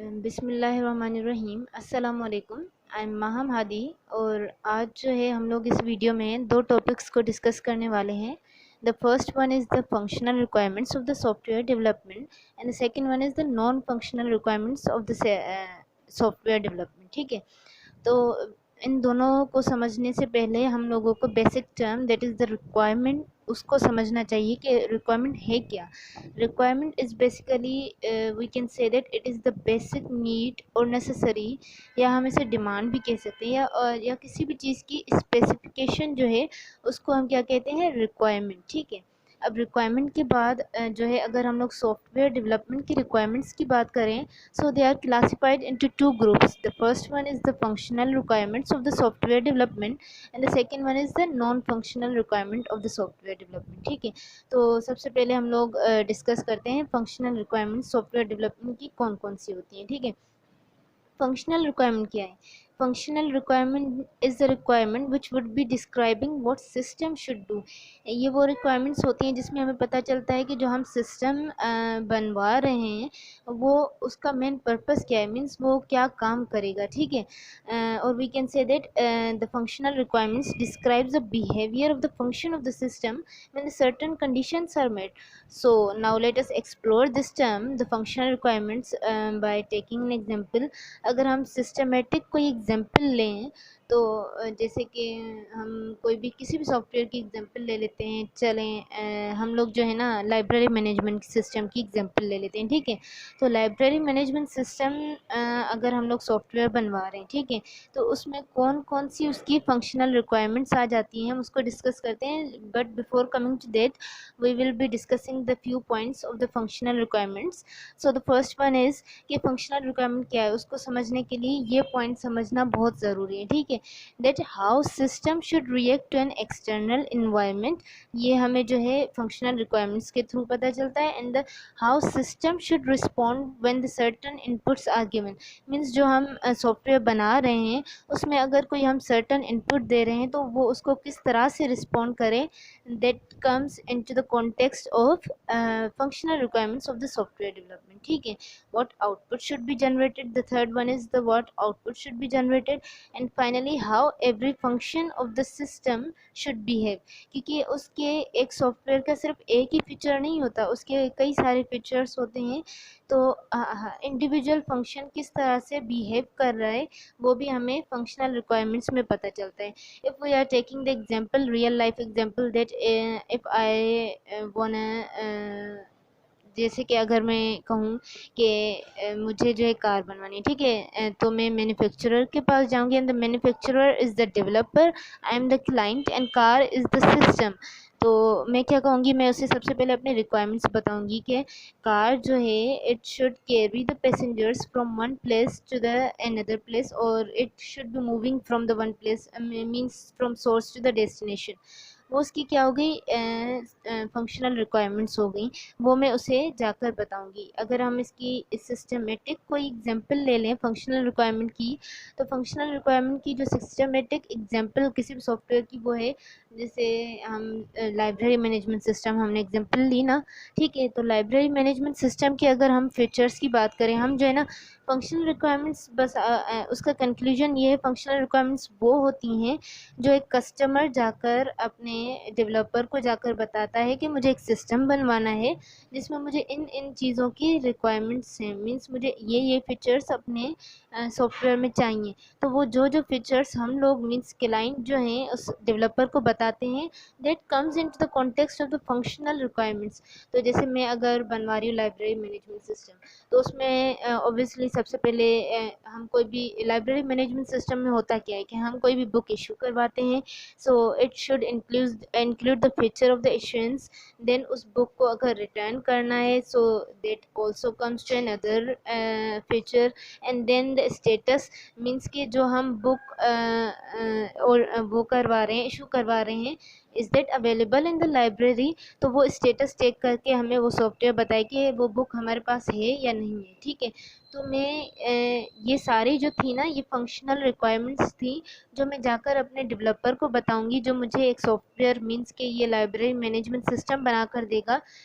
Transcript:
बिस्मिल्लाहिर्रहमानिर्रहीम अस्सलाम वालेकुम। आई एम माहम हादी और आज जो है हम लोग इस वीडियो में दो टॉपिक्स को डिस्कस करने वाले हैं। The first one is the functional requirements of the software development and the second one is the non functional requirements of the software development. ठीक है, तो इन दोनों को समझने से पहले हम लोगों को basic term that is the requirement उसको समझना चाहिए कि रिक्वायरमेंट है क्या। Requirement is basically we can say that it is the basic need और नेसेसरी, या हम इसे डिमांड भी कह सकते हैं, या किसी भी चीज़ की स्पेसिफिकेशन जो है उसको हम क्या कहते हैं, रिक्वायरमेंट। ठीक है, अब रिक्वायरमेंट के बाद जो है अगर हम लोग सॉफ्टवेयर डेवलपमेंट की रिक्वायरमेंट्स की बात करें, so they are classified into two groups. The first one is the functional requirements of the software development and the second one is the non functional requirement of the software development. ठीक है, तो सबसे पहले हम लोग discuss करते हैं functional requirement software development की कौन कौन सी होती हैं। ठीक है, फंक्शनल रिक्वायरमेंट क्या है? Functional requirement is the requirement which would be describing what system should do. ये वो रिक्वायरमेंट्स होती हैं जिसमें हमें पता चलता है कि जो हम सिस्टम बनवा रहे हैं वो उसका मेन पर्पस क्या है, मीन्स वो क्या काम करेगा। ठीक है, और we can say that the functional requirements describes the behaviour of the function of the system when the certain conditions are met. So now let us explore this term, the functional requirements, by taking an example. अगर हम systematic कोई example लें तो जैसे कि हम कोई भी किसी भी सॉफ्टवेयर की एग्जांपल ले लेते हैं। चलें हम लोग जो है ना लाइब्रेरी मैनेजमेंट सिस्टम की एग्जांपल ले लेते हैं। ठीक है, तो लाइब्रेरी मैनेजमेंट सिस्टम अगर हम लोग सॉफ्टवेयर बनवा रहे हैं, ठीक है, तो उसमें कौन कौन सी उसकी फंक्शनल रिक्वायरमेंट्स आ जाती हैं हम उसको डिस्कस करते हैं। But before coming to that we will be discussing the few points of the functional requirements. So the first one is कि फंक्शनल रिक्वायरमेंट क्या है, उसको समझने के लिए ये पॉइंट समझना बहुत ज़रूरी है। ठीक है, that how system should react to an external environment, ये हमें जो है फंक्शनल रिक्वायरमेंट्स के थ्रू पता चलता है। And the how system should respond when the certain inputs are given, means जो हम सॉफ्टवेयर बना रहे हैं उसमें अगर कोई हम सर्टन इनपुट दे रहे हैं तो वो उसको किस तरह से रिस्पॉन्ड करें, that comes into the context of functional requirements of the software development. ठीक है, what output should be generated, the third one is the what output should be generated, and finally how every function of the system should behave। क्योंकि उसके एक software का सिर्फ एक ही feature नहीं होता, उसके कई सारे फीचर्स होते हैं, तो इंडिविजुअल फंक्शन किस तरह से बिहेव कर रहा है वो भी हमें फंक्शनल रिक्वायरमेंट्स में पता चलता है। If we are taking the example, real life example, that if I want, जैसे कि अगर मैं कहूँ कि मुझे जो है कार बनवानी है, ठीक है, तो मैं मैन्युफैक्चरर के पास जाऊँगी and the manufacturer is the developer, I am the client and car is the system. तो मैं क्या कहूँगी, मैं उसे सबसे पहले अपने रिक्वायरमेंट्स बताऊँगी कि कार जो है it should carry the passengers from one place to the another place, और it should be moving from the one place, means from source to the destination. वो उसकी क्या हो गई, फंक्शनल रिक्वायरमेंट्स हो गई, वो मैं उसे जाकर बताऊंगी। अगर हम इसकी सिस्टमेटिक कोई एग्जांपल ले लें फंक्शनल रिक्वायरमेंट की, तो फंक्शनल रिक्वायरमेंट की जो सिस्टमेटिक एग्जांपल किसी भी सॉफ्टवेयर की वो है, जैसे हम लाइब्रेरी मैनेजमेंट सिस्टम हमने एग्जांपल ली ना, ठीक है, तो लाइब्रेरी मैनेजमेंट सिस्टम के अगर हम फीचर्स की बात करें, हम जो है ना फंक्शनल रिक्वायरमेंट्स, बस उसका कंक्लूजन ये है, फंक्शनल रिक्वायरमेंट्स वो होती हैं जो एक कस्टमर जाकर अपने डेवलपर को जाकर बताता है कि मुझे एक सिस्टम बनवाना है जिसमें मुझे इन इन चीज़ों की रिक्वायरमेंट्स हैं, मीन्स मुझे ये फीचर्स अपने सॉफ्टवेयर में चाहिए। तो वो जो फीचर्स हम लोग मीन्स क्लाइंट जो हैं उस डेवलपर को बताते हैं, that comes into the context of the functional requirements. तो जैसे मैं अगर बनवा रही हूँ लाइब्रेरी मैनेजमेंट सिस्टम, तो उसमें ऑब्वियसली सबसे पहले हम कोई भी लाइब्रेरी मैनेजमेंट सिस्टम में होता क्या है कि हम कोई भी बुक इशू करवाते हैं, so it should include the feature of the issuance. Then उस बुक को अगर रिटर्न करना है, so that also comes to another feature. And then the status, means कि जो हम बुक और वो करवा रहे हैं, इशू करवा रहे हैं, is that available in the library. तो वो स्टेटस चेक करके हमें वो सॉफ्टवेयर बताए कि वो बुक हमारे पास है या नहीं है। ठीक है, तो मैं ये सारी जो थी ना ये फंक्शनल रिक्वायरमेंट्स थी जो मैं जाकर अपने डेवलपर को बताऊंगी, जो मुझे एक सॉफ्टवेयर मीन्स के ये लाइब्रेरी मैनेजमेंट सिस्टम बना कर देगा।